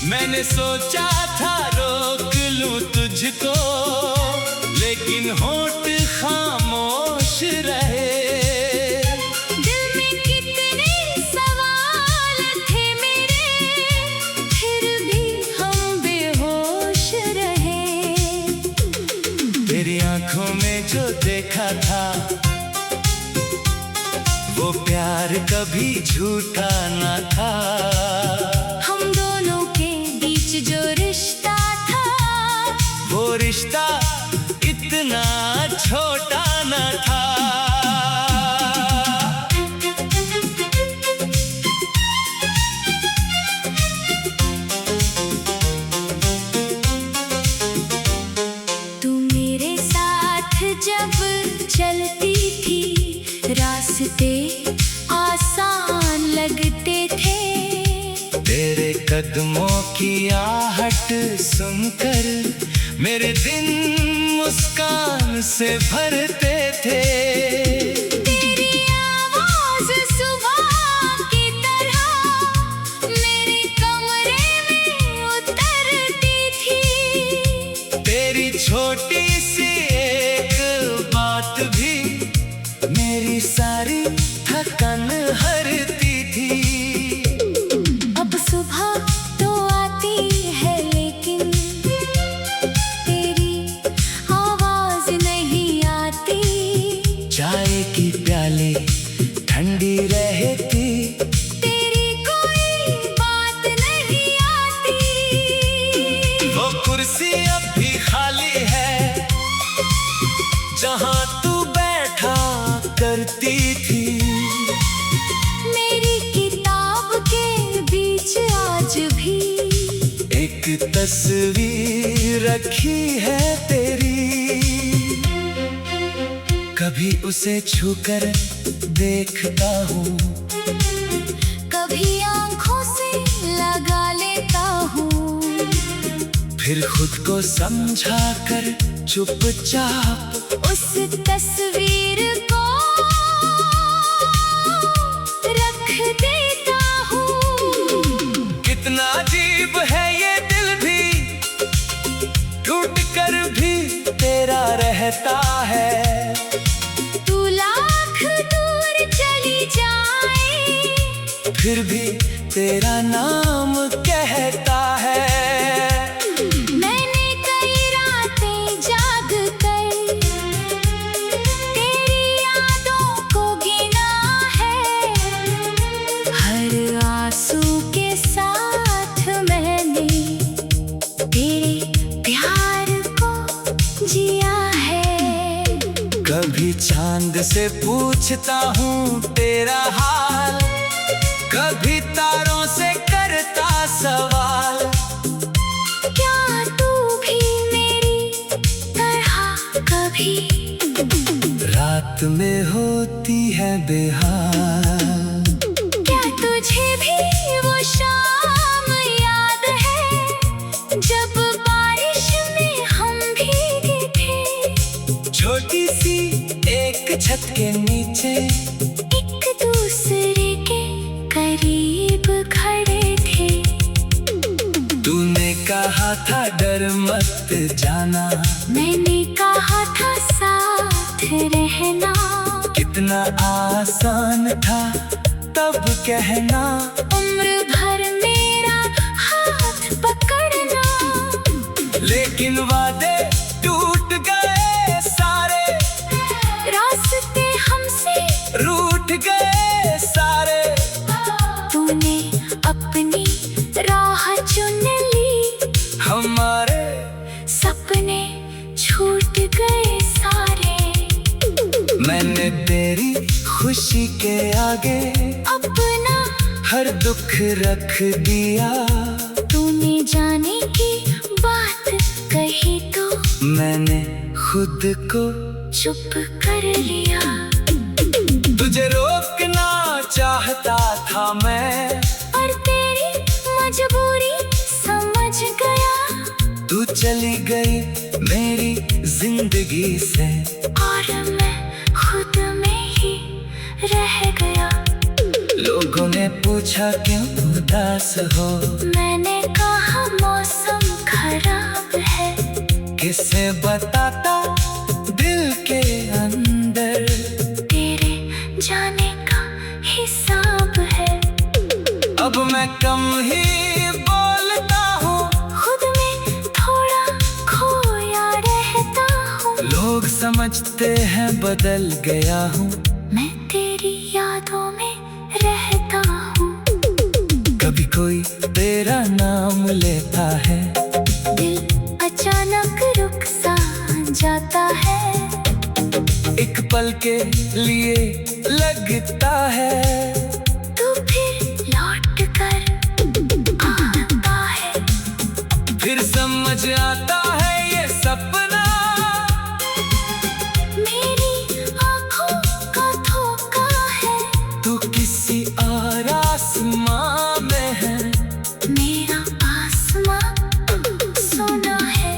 मैंने सोचा था रोक लूं तुझको, लेकिन होठ खामोश रहे। दिल में कितने सवाल थे मेरे, फिर भी हम बेहोश रहे। तेरी आंखों में जो देखा था वो प्यार कभी झूठा ना था। हम दोनों के बीच जो रिश्ता था, वो रिश्ता इतना छोटा न था। तू मेरे साथ जब चलती थी, रास्ते आसान लगते थे। तेरे कदमों की आहट सुनकर मेरे दिन मुस्कान से भरते थे। तेरी आवाज़ सुबह की तरह मेरे कमरे में उतरती थी। तेरी छोटी सी एक बात भी मेरी सारी थकान हरती थी। अब सुबह तो आती है लेकिन तेरी आवाज नहीं आती। चाय की प्याली ठंडी रहती, तेरी कोई बात नहीं आती। वो कुर्सी अब भी खाली है जहां तू बैठा करती थी। मेरी किताब के बीच आज भी एक तस्वीर रखी है तेरी। कभी उसे छूकर देखता हूँ, कभी आंखों से लगा लेता हूँ। फिर खुद को समझा कर चुपचाप उस तस्वीर को रख देता हूँ। कितना अजीब है ये दिल भी, टूट कर भी तेरा रहता है। तू लाख दूर चली जाए, फिर भी तेरा नाम कहता है। मैंने कई रातें जाग कर तेरी यादों को गिना है। हर आंसू के साथ मैंने तेरे प्यार को जिया है। कभी चांद से पूछता हूँ तेरा हाल, कभी तारों से करता सवाल। क्या तू भी मेरी तरह कभी रात में होती है बेहाल? क्या तुझे भी वो शाम याद है जब बारिश में हम भीगे थे? छोटी सी एक छत के नीचे एक दूसरे के करीब खड़े थे। तूने कहा था डर मत जाना, मैंने कहा था साथ रहना। कितना आसान था तब कहना, उम्र भर मेरा हाथ पकड़ना। लेकिन वादे टूट गए सारे, रास्ते हमसे रूठ गए सारे। तूने अपनी राह चुन ली, हमारे सपने छूट गए सारे। मैंने तेरी खुशी के आगे अपना हर दुख रख दिया। तूने जाने की बात कही तो मैंने खुद को चुप कर लिया। तुझे रोकना चाहता था मैं, और तेरी मजबूरी समझ गया। तू चली गई मेरी जिंदगी से, और मैं खुद में ही रह गया। लोगों ने पूछा क्यों उदास हो, मैंने कहा ही बोलता हूँ, खुद में थोड़ा खोया रहता हूँ। लोग समझते हैं बदल गया हूँ, मैं तेरी यादों में रहता हूँ। कभी कोई तेरा नाम लेता है, दिल अचानक रुक सा जाता है। एक पल के लिए लगता है, तू फिर लौट कर आता है। फिर समझ आता है ये सपना मेरी आँखों का धोखा है। तू किसी और आसमां में है, मेरा आसमां सोना है।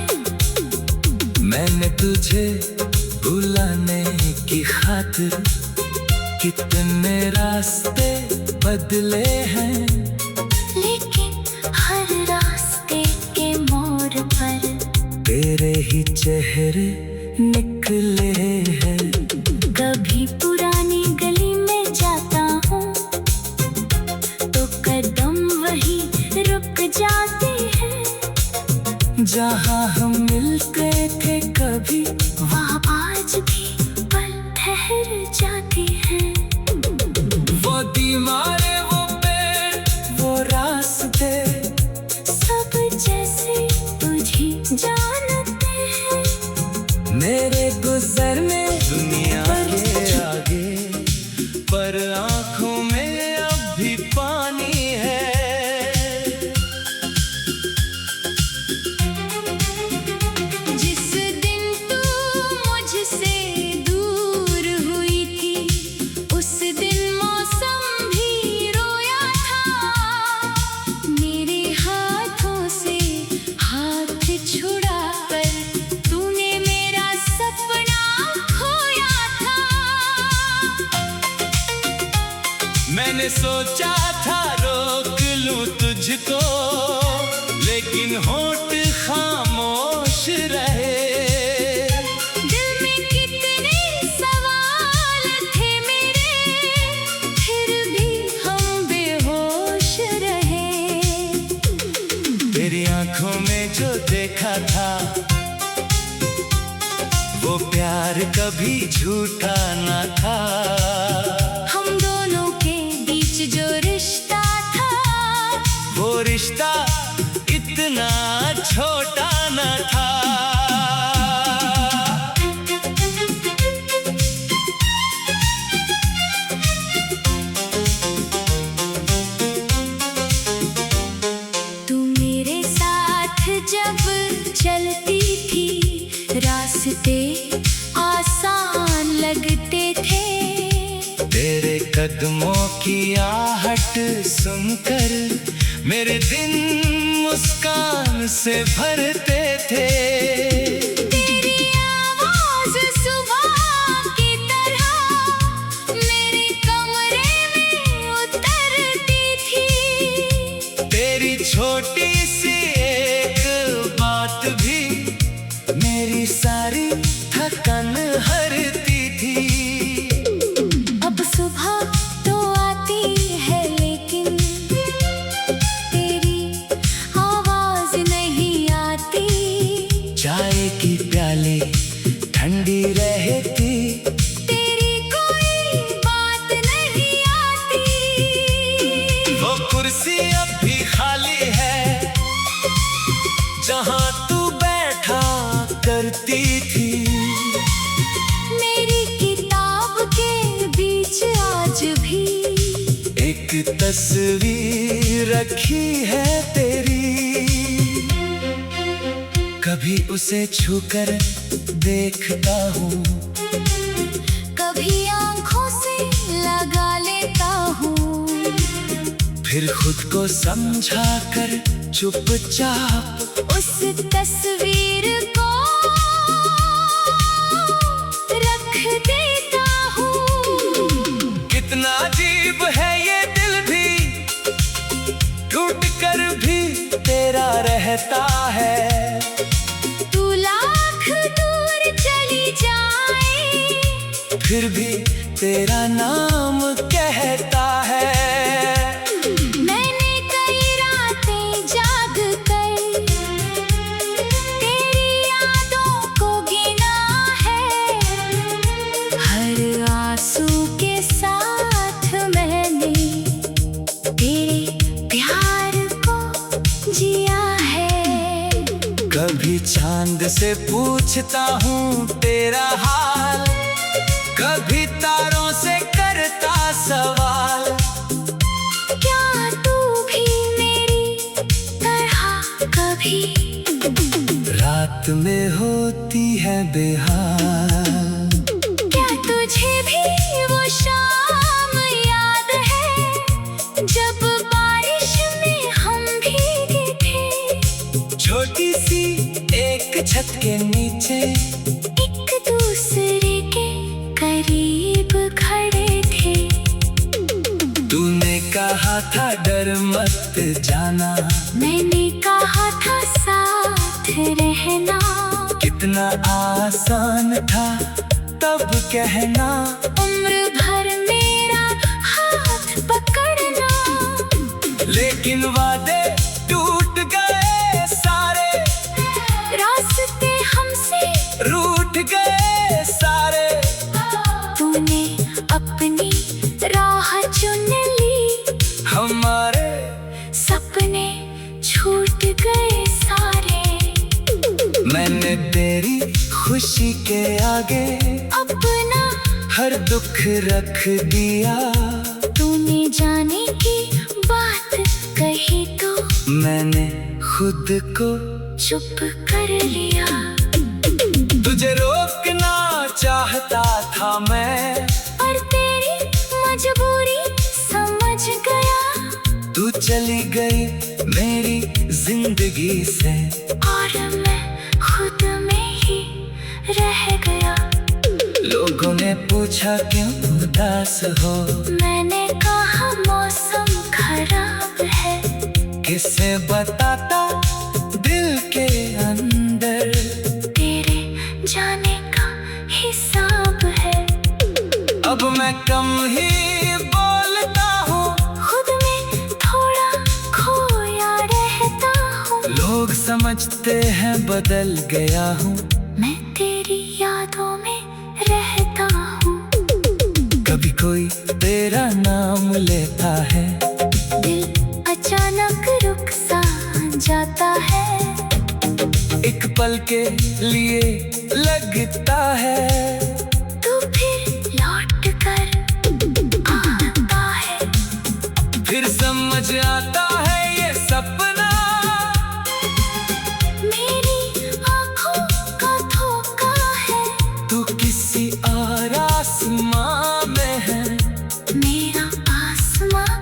मैंने तुझे भुलाने की खातिर कितने रास्ते बदले हैं, लेकिन हर रास्ते के मोड़ पर तेरे ही चेहरे निकले हैं। कभी पुरानी गली में जाता हूँ तो कदम वही रुक जाते हैं। जहाँ हम मिलते थे कभी, वहाँ आज भी पल ठहर जाते हैं। वो दीवारें, वो पेड़, वो रास्ते, सब जैसे तुझे जानते हैं। मेरे गुजरने दुनिया के आगे, पर आँखों में अब भी पानी है। जिस दिन तू मुझसे दूर हुई थी, उस दिन मौसम भी रोया था। मेरे हाथों से हाथ छुड़ा कर तूने मेरा सपना खोया था। मैंने सोचा था रोक लूं तुझको, लेकिन होठ खामोश रहे। दिल में कितने सवाल थे मेरे, फिर भी हम बेहोश रहे। तेरी आंखों में जो देखा था, वो प्यार कभी झूठा ना था। हम दोनों के बीच जो रिश्ता था, वो रिश्ता इतना छोटा न था। तू मेरे साथ जब चलती थी, रास्ते आसान लगते थे। तेरे कदमों की आहट सुनकर मेरे दिन मुस्कान से भरते थे। तेरी आवाज़ सुबह की तरह मेरे कमरे में उतरती थी। तेरी छोटी सी एक बात भी मेरी सारी थकान हरती थी। अब सुबह तो आती है, लेकिन तेरी आवाज़ नहीं आती। चाय की प्याली ठंडी रहती, तेरी कोई बात नहीं आती। वो कुर्सी अब भी खाली है जहाँ तू बैठा करती थी। मेरी किताब के बीच आज भी एक तस्वीर रखी है तेरी, कभी उसे छूकर देखता हूँ, कभी आँखों से लगा लेता हूँ। फिर खुद को समझा कर चुपचाप उस तस्वीर को रख देता हूँ। कितना अजीब है ये दिल भी, टूट कर भी तेरा रहता है। तू लाख दूर चली जाए, फिर भी तेरा नाम कहता है। मैंने कई कभी चांद से पूछता हूँ तेरा हाल, कभी तारों से करता सवाल। क्या तू भी मेरी तरह कभी रात में होती है बेहाल? क्या तुझे भी वो शाम याद है जब बारिश में हम भीगे थे? छोटी सी एक छत के नीचे एक दूसरे के करीब खड़े थे। तूने कहा था डर मत जाना, मैंने कहा था साथ रहना। कितना आसान था तब कहना, उम्र भर मेरा हाथ पकड़ना। लेकिन वादे टूट गए सारे, रास्ते हमसे रूठ गए सारे। तूने अपनी राह चुन ली, हमारे सपने छूट गए सारे। मैंने तेरी खुशी के आगे अपना हर दुख रख दिया। तूने जाने की बात कही तो मैंने खुद को चुप कर लिया। तुझे रोकना चाहता था मैं, और तेरी मजबूरी समझ गया। तू चली गई मेरी जिंदगी से, और मैं खुद में ही रह गया। लोगों ने पूछा क्यों उदास हो, मैंने कहा मौसम खराब है। किसे बताता दिल के अंदर तेरे जाने का हिसाब है। अब मैं कम ही बोलता हूँ, खुद में थोड़ा खोया रहता हूँ। लोग समझते हैं बदल गया हूँ। मैं तेरी यादों में रहता हूँ। कभी कोई तेरा नाम लेता है, दिल अचानक रुक सा जाता है। एक पल के लिए लगता है, तू फिर लौट कर आता है। फिर समझ आता है ये सपना मेरी आँखों का धोखा है। तू किसी और आसमां में है, मेरा आसमां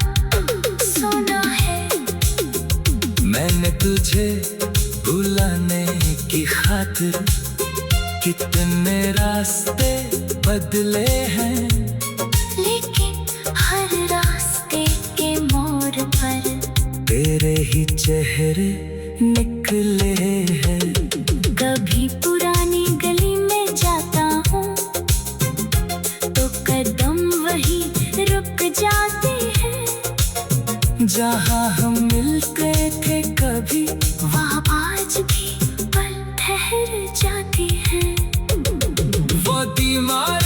सोना है। मैंने तुझे भुलाने की खातिर कितने रास्ते बदले हैं, लेकिन हर रास्ते के मोड़ पर तेरे ही चेहरे निकले हैं। कभी पुरानी गली में जाता हूँ तो कदम वही रुक जाते हैं। जहाँ हम मिल गए थे कभी, वहाँ आज भी पल ठहर जाती है। वो दीवार